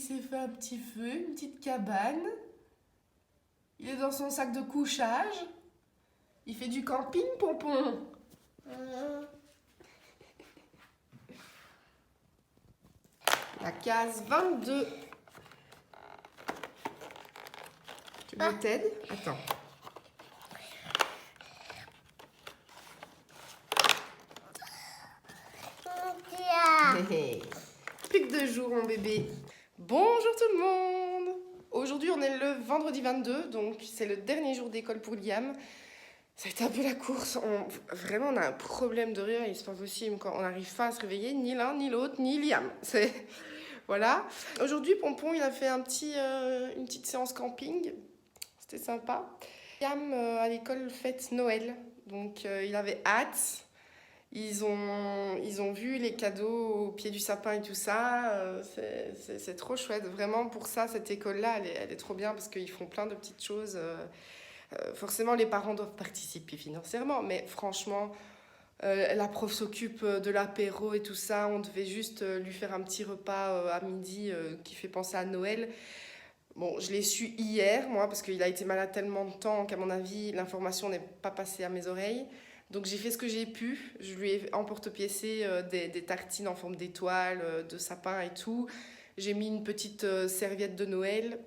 s'est fait un petit feu, une petite cabane. Il est dans son sac de couchage. Il fait du camping, Pompon. La case 22. Tu veux que je t'aide? Attends. Plus que 2 jours, mon bébé. Bonjour tout le monde. Aujourd'hui, on est le vendredi 22, donc c'est le dernier jour d'école pour Liam. Ça a été un peu la course. Vraiment, on a un problème de réveil. C'est pas possible quand on n'arrive pas à se réveiller, ni l'un, ni l'autre, ni Liam. Voilà. Aujourd'hui, Pompon, il a fait une petite séance camping. C'était sympa. Liam, à l'école, fête Noël. Donc, il avait hâte. Ils ont vu les cadeaux au pied du sapin et tout ça. C'est trop chouette. Vraiment, pour ça, cette école-là, elle est trop bien parce qu'ils font plein de petites choses. Forcément, les parents doivent participer financièrement, mais franchement, la prof s'occupe de l'apéro et tout ça. On devait juste lui faire un petit repas à midi qui fait penser à Noël. Bon, je l'ai su hier, moi, parce qu'il a été malade tellement de temps qu'à mon avis, l'information n'est pas passée à mes oreilles. Donc j'ai fait ce que j'ai pu. Je lui ai emporte-piécé des tartines en forme d'étoile, de sapin et tout. J'ai mis une petite serviette de Noël.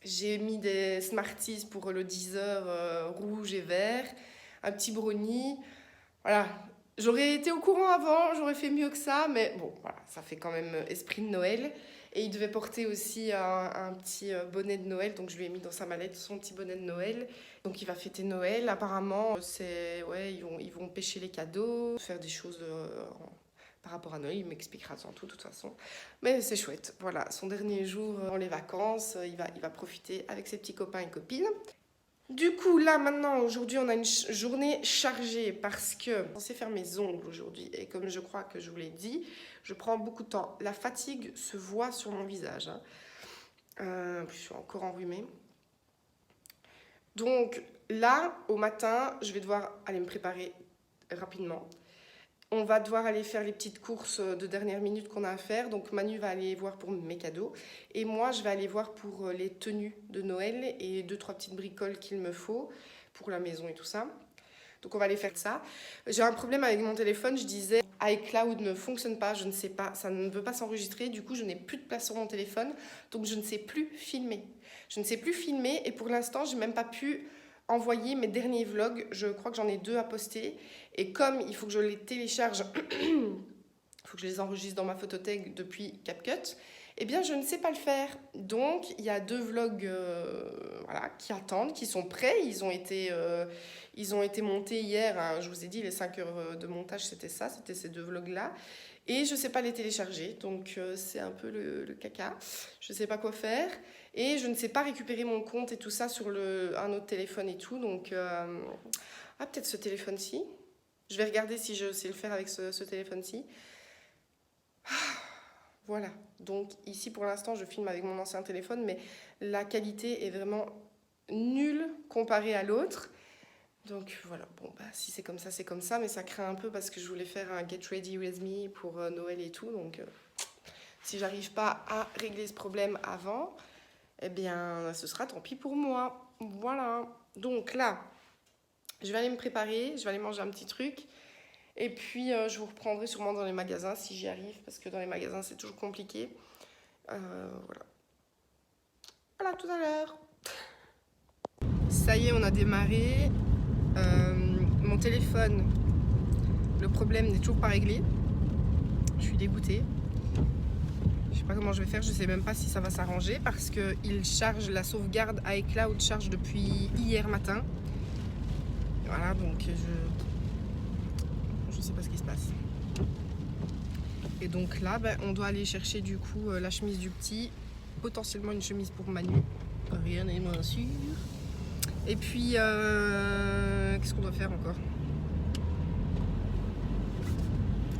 J'ai mis des Smarties pour le 10h rouge et vert. Un petit brownie. Voilà. J'aurais été au courant avant, j'aurais fait mieux que ça. Mais bon, voilà, ça fait quand même esprit de Noël. Et il devait porter aussi un petit bonnet de Noël. Donc je lui ai mis dans sa mallette son petit bonnet de Noël. Donc il va fêter Noël. Apparemment, ils vont pêcher les cadeaux, faire des choses par rapport à Noël. Il m'expliquera sans tout, de toute façon. Mais c'est chouette. Voilà, son dernier jour dans les vacances, il va profiter avec ses petits copains et copines. Du coup, là, maintenant, aujourd'hui, on a une journée chargée parce que je suis censée faire mes ongles aujourd'hui. Et comme je crois que je vous l'ai dit, je prends beaucoup de temps. La fatigue se voit sur mon visage. Hein. Je suis encore enrhumée. Donc là, au matin, je vais devoir aller me préparer rapidement. On va devoir aller faire les petites courses de dernière minute qu'on a à faire. Donc Manu va aller voir pour mes cadeaux. Et moi, je vais aller voir pour les tenues de Noël et 2-3 petites bricoles qu'il me faut pour la maison et tout ça. Donc on va aller faire ça. J'ai un problème avec mon téléphone. Je disais iCloud ne fonctionne pas. Je ne sais pas. Ça ne veut pas s'enregistrer. Du coup, je n'ai plus de place sur mon téléphone. Donc je ne sais plus filmer. Je ne sais plus filmer. Et pour l'instant, je n'ai même pas pu envoyer mes derniers vlogs. Je crois que j'en ai 2 à poster. Et comme il faut que je les télécharge, il faut que je les enregistre dans ma photothèque depuis CapCut, eh bien je ne sais pas le faire. Donc il y a 2 vlogs voilà, qui attendent, qui sont prêts. Ils ont été montés hier. Hein, je vous ai dit, les 5 heures de montage, c'était ça. C'était ces 2 vlogs-là. Et je ne sais pas les télécharger. Donc c'est un peu le caca. Je ne sais pas quoi faire. Et je ne sais pas récupérer mon compte et tout ça sur un autre téléphone et tout. Donc, peut-être ce téléphone-ci. Je vais regarder si je sais le faire avec ce téléphone-ci. Voilà. Donc, ici, pour l'instant, je filme avec mon ancien téléphone, mais la qualité est vraiment nulle comparée à l'autre. Donc, voilà. Bon, si c'est comme ça, c'est comme ça. Mais ça craint un peu parce que je voulais faire un Get Ready With Me pour Noël et tout. Donc, si j'arrive pas à régler ce problème avant, eh bien, ce sera tant pis pour moi. Voilà. Donc là, je vais aller me préparer, je vais aller manger un petit truc. Et puis, je vous reprendrai sûrement dans les magasins si j'y arrive, parce que dans les magasins, c'est toujours compliqué. Voilà. Voilà, tout à l'heure. Ça y est, on a démarré. Mon téléphone, le problème n'est toujours pas réglé. Je suis dégoûtée. Je sais pas comment je vais faire, je sais même pas si ça va s'arranger parce que il charge, la sauvegarde iCloud charge depuis hier matin. Voilà, donc je sais pas ce qui se passe. Et donc là, on doit aller chercher du coup la chemise du petit, potentiellement une chemise pour Manu. Rien n'est moins sûr. Et puis, qu'est-ce qu'on doit faire encore?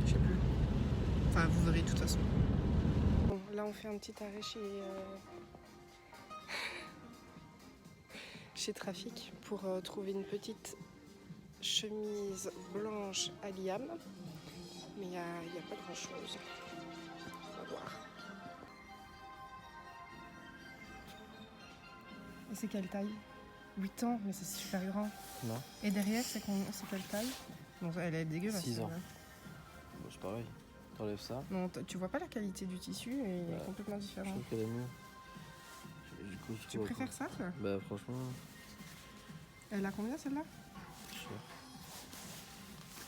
Je sais plus. Enfin, vous verrez de toute façon. Bon, là, on fait un petit arrêt chez Trafic pour trouver une petite chemise blanche à Liam. Mais il n'y a pas grand chose. On va voir. Et c'est quelle taille? 8 ans, mais c'est super grand. Non. Et derrière, c'est quelle taille? Bon, elle est dégueulasse. 6 ans. celle-là. Bon, c'est pareil. T'enlèves ça. Non, tu vois pas la qualité du tissu et il est complètement Je différent. trouve qu'elle est mieux. Du coup, je Tu trouve, préfères ça, toi? Bah, franchement, Elle a combien celle-là? cher.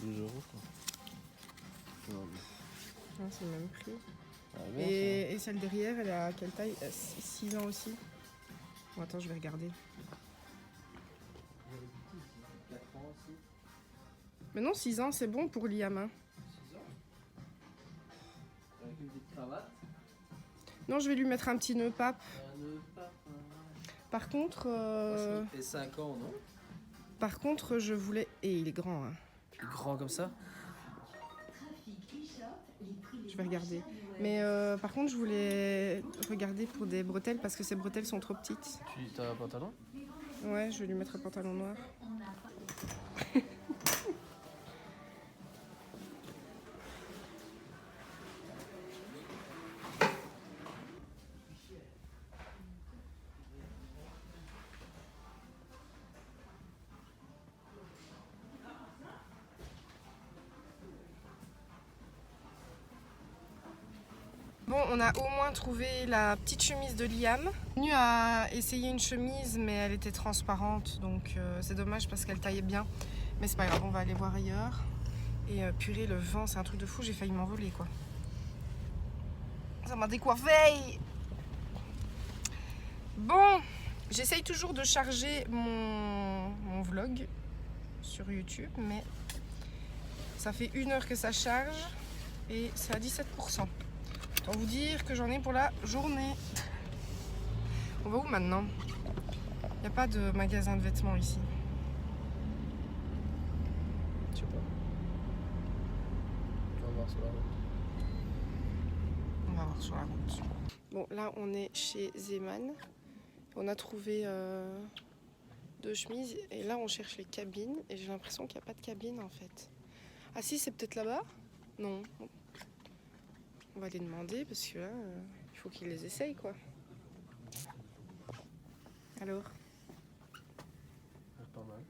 12 euros, quoi. Non, mais... Non, c'est le même prix. Ah, bien, Et celle derrière, elle est à quelle taille? 6 ans aussi. Bon, attends, je vais regarder. ça. 4 ans aussi. Mais non, 6 ans, c'est bon pour Liam. Hein. 6 ans. Avec une petite cravate. Non, je vais lui mettre un petit nœud pape. Par contre, Ça fait 5 ans, non? je voulais... Et il est grand, hein. Grand comme ça? Je vais regarder. Mais par contre, je voulais regarder pour des bretelles parce que ces bretelles sont trop petites. Tu as un pantalon? Ouais, je vais lui mettre un pantalon noir. Bon, on a au moins trouvé la petite chemise de Liam. Venu à essayer une chemise, mais elle était transparente, donc c'est dommage parce qu'elle taillait bien. Mais c'est pas grave, on va aller voir ailleurs. Et purée, le vent, c'est un truc de fou, j'ai failli m'envoler, quoi. Ça m'a décoiffé. Bon, j'essaye toujours de charger mon vlog sur YouTube, mais ça fait 1 heure que ça charge et c'est à 17%. Autant vous dire que j'en ai pour la journée. On va où maintenant? Il n'y a pas de magasin de vêtements ici. Je sais pas. On va voir sur la route. On va voir sur la route. Bon, là on est chez Zeman. On a trouvé 2 chemises et là on cherche les cabines et j'ai l'impression qu'il n'y a pas de cabine en fait. Ah si, c'est peut-être là-bas? Non. On va les demander parce que là, il faut qu'ils les essayent quoi. Alors? C'est pas mal.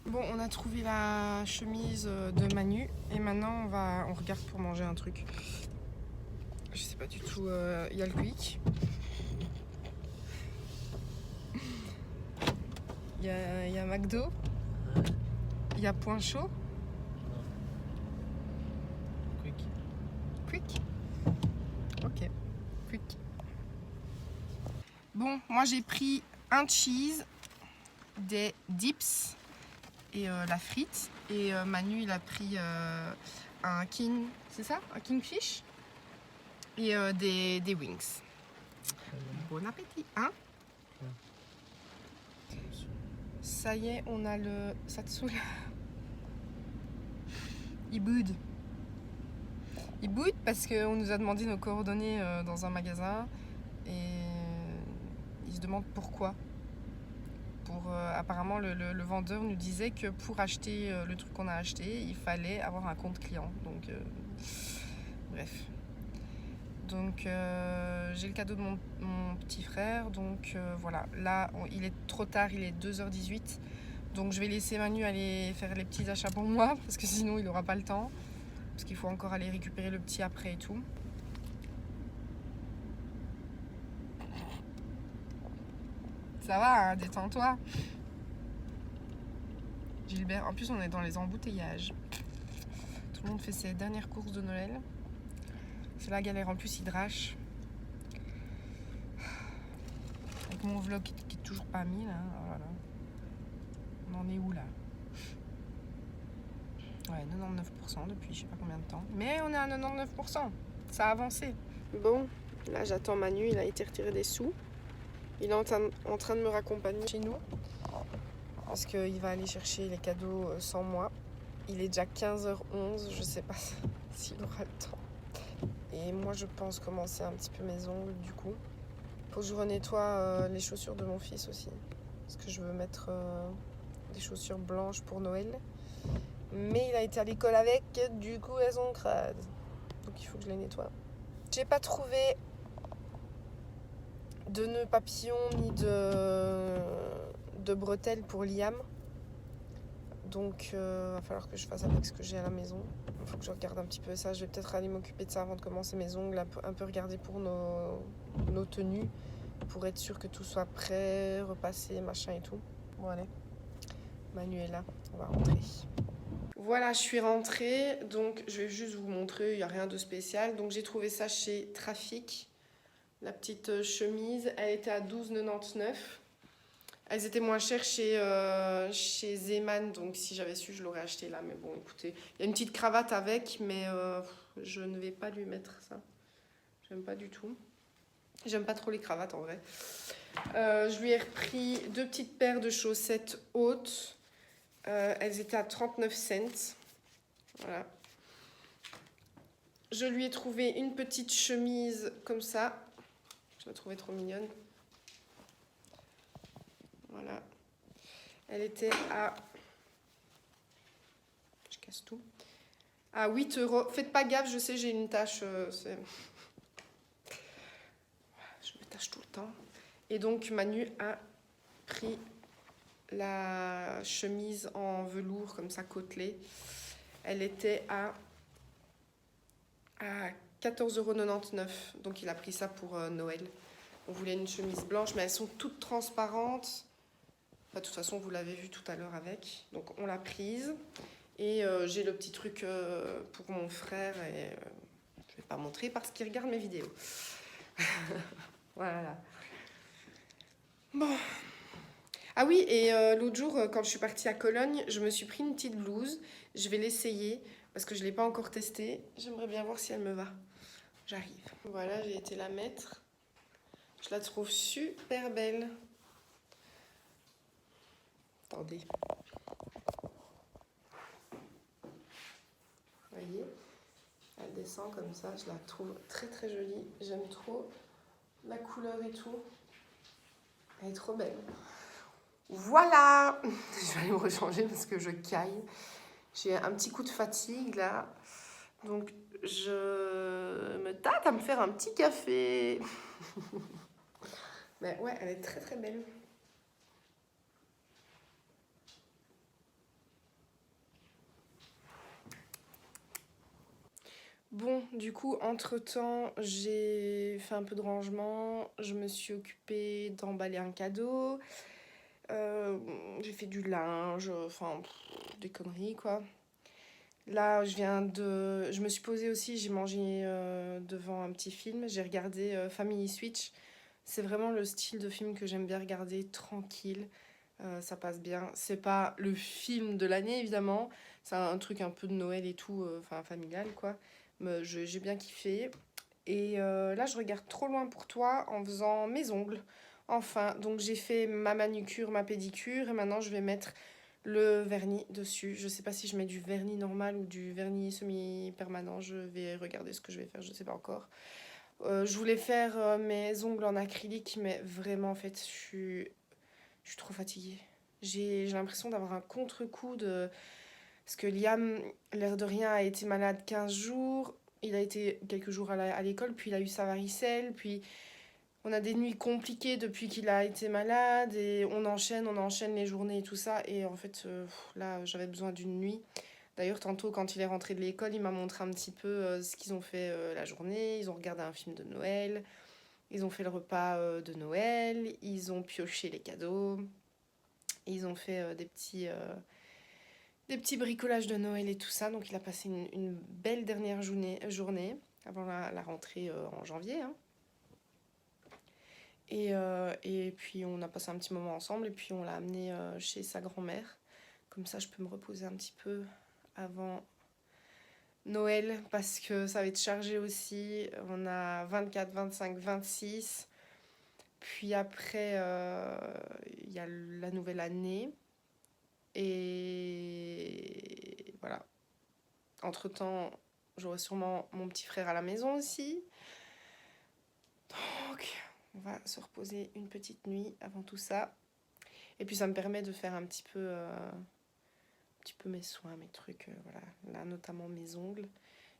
Bon, on a trouvé la chemise de Manu et maintenant on regarde pour manger un truc. Je sais pas du tout, il y a le Quick. Il y a McDo. Il y a Point Chaud. Quick. Quick. Ok, Quick. Bon, moi j'ai pris un cheese, des dips et la frite. Et Manu il a pris un king, c'est ça? Un kingfish et des wings. Bon appétit, hein? Ça y est, on a le... Ça te saoule? Il boude. Il boude parce qu'on nous a demandé nos coordonnées dans un magasin et il se demande pourquoi. Apparemment, le vendeur nous disait que pour acheter le truc qu'on a acheté, il fallait avoir un compte client. Donc, bref. Donc, j'ai le cadeau de mon petit frère. Donc, voilà. Là, il est trop tard, il est 2h18. Donc, je vais laisser Manu aller faire les petits achats pour moi parce que sinon, il n'aura pas le temps. Parce qu'il faut encore aller récupérer le petit après et tout. Ça va, hein, détends-toi. Gilbert, en plus on est dans les embouteillages. Tout le monde fait ses dernières courses de Noël. C'est la galère, en plus il drache. Avec mon vlog qui est toujours pas mis là. Voilà. On en est où là? Ouais, 99% depuis je sais pas combien de temps. Mais on est à 99%. Ça a avancé. Bon, là j'attends Manu, il a été retiré des sous. Il est en train de me raccompagner chez nous parce qu'il va aller chercher les cadeaux sans moi. Il est déjà 15h11, je sais pas s'il aura le temps. Et moi je pense commencer un petit peu mes ongles du coup. Faut que je renettoie les chaussures de mon fils aussi. Parce que je veux mettre des chaussures blanches pour Noël. Mais il a été à l'école avec, du coup elles sont crades. Donc il faut que je les nettoie. J'ai pas trouvé de nœuds papillons ni de bretelles pour Liam. Donc va falloir que je fasse avec ce que j'ai à la maison. Il faut que je regarde un petit peu ça. Je vais peut-être aller m'occuper de ça avant de commencer mes ongles. Un peu regarder pour nos tenues. Pour être sûr que tout soit prêt, repassé, machin et tout. Bon allez, Manu est là, on va rentrer. Voilà, je suis rentrée, donc je vais juste vous montrer, il n'y a rien de spécial. Donc j'ai trouvé ça chez Trafic, la petite chemise, elle était à 12,99 €. Elles étaient moins chères chez Zeman, donc si j'avais su, je l'aurais acheté là. Mais bon, écoutez, il y a une petite cravate avec, mais je ne vais pas lui mettre ça. J'aime pas du tout. J'aime pas trop les cravates en vrai. Je lui ai repris 2 petites paires de chaussettes hautes. Elles étaient à 39 cents. Voilà. Je lui ai trouvé une petite chemise comme ça. Je la trouvais trop mignonne. Voilà. Elle était à... Je casse tout. À 8 €. Faites pas gaffe, je sais, j'ai une tache. Je me tâche tout le temps. Et donc, Manu a pris la chemise en velours, comme ça, côtelée. Elle était à 14,99 €. Donc, il a pris ça pour Noël. On voulait une chemise blanche, mais elles sont toutes transparentes. Enfin, de toute façon, vous l'avez vu tout à l'heure avec. Donc, on l'a prise. Et j'ai le petit truc pour mon frère. Et je vais pas montrer parce qu'il regarde mes vidéos. Voilà. Bon. Ah oui, et l'autre jour, quand je suis partie à Cologne, je me suis pris une petite blouse. Je vais l'essayer parce que je ne l'ai pas encore testée. J'aimerais bien voir si elle me va. J'arrive. Voilà, j'ai été la mettre. Je la trouve super belle. Attendez. Vous voyez, elle descend comme ça. Je la trouve très très jolie. J'aime trop la couleur et tout. Elle est trop belle. Voilà. Je vais aller me rechanger parce que je caille. J'ai un petit coup de fatigue là. Donc je me tâte à me faire un petit café. Mais ouais, elle est très très belle. Bon, du coup, entre-temps, j'ai fait un peu de rangement. Je me suis occupée d'emballer un cadeau. J'ai fait du linge, enfin, des conneries, quoi. Là, je me suis posée aussi, j'ai mangé devant un petit film. J'ai regardé Family Switch. C'est vraiment le style de film que j'aime bien regarder, tranquille. Ça passe bien. C'est pas le film de l'année, évidemment. C'est un truc un peu de Noël et tout, enfin familial, quoi. Mais j'ai bien kiffé. Et là, je regarde Trop loin pour toi en faisant mes ongles. Enfin, donc j'ai fait ma manucure, ma pédicure. Et maintenant, je vais mettre le vernis dessus. Je sais pas si je mets du vernis normal ou du vernis semi-permanent. Je vais regarder ce que je vais faire, je sais pas encore. Je voulais faire mes ongles en acrylique, mais vraiment, en fait, je suis trop fatiguée. J'ai l'impression d'avoir un contre-coup de... Parce que Liam, l'air de rien, a été malade 15 jours. Il a été quelques jours à l'école, puis il a eu sa varicelle, puis on a des nuits compliquées depuis qu'il a été malade, et on enchaîne les journées et tout ça. Et en fait, là, j'avais besoin d'une nuit. D'ailleurs, tantôt, quand il est rentré de l'école, il m'a montré un petit peu ce qu'ils ont fait la journée. Ils ont regardé un film de Noël. Ils ont fait le repas de Noël. Ils ont pioché les cadeaux. Ils ont fait des petits bricolages de Noël et tout ça. Donc, il a passé une belle dernière journée avant la rentrée en janvier. Hein. Et puis, on a passé un petit moment ensemble. Et puis, on l'a amené chez sa grand-mère. Comme ça, je peux me reposer un petit peu avant Noël parce que ça va être chargé aussi. On a 24, 25, 26. Puis après, il y a la nouvelle année. Et voilà. Entre-temps, j'aurai sûrement mon petit frère à la maison aussi. Donc, on va se reposer une petite nuit avant tout ça. Et puis, ça me permet de faire un petit peu petit peu mes soins, mes trucs, voilà. Là, notamment mes ongles.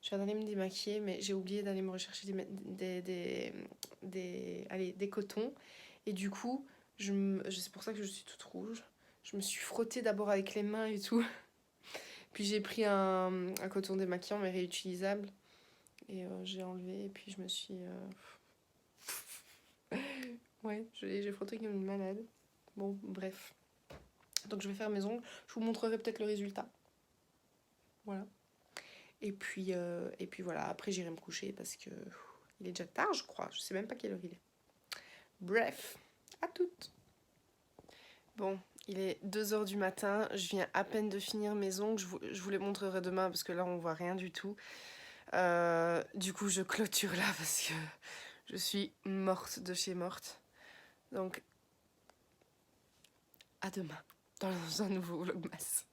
Je viens d'aller me démaquiller, mais j'ai oublié d'aller me rechercher des cotons. Et du coup, c'est pour ça que je suis toute rouge. Je me suis frottée d'abord avec les mains et tout. Puis j'ai pris un coton démaquillant, mais réutilisable. Et j'ai enlevé, et puis je me suis... Ouais, j'ai frotté comme une malade. Bon, bref. Donc je vais faire mes ongles. Je vous montrerai peut-être le résultat. Voilà. Et puis voilà, après j'irai me coucher parce que il est déjà tard, je crois. Je sais même pas quelle heure il est. Bref, à toutes. Bon, il est 2h du matin. Je viens à peine de finir mes ongles. Je vous les montrerai demain parce que là, on voit rien du tout. Du coup, je clôture là parce que je suis morte de chez morte. Donc, à demain dans un nouveau Vlogmas.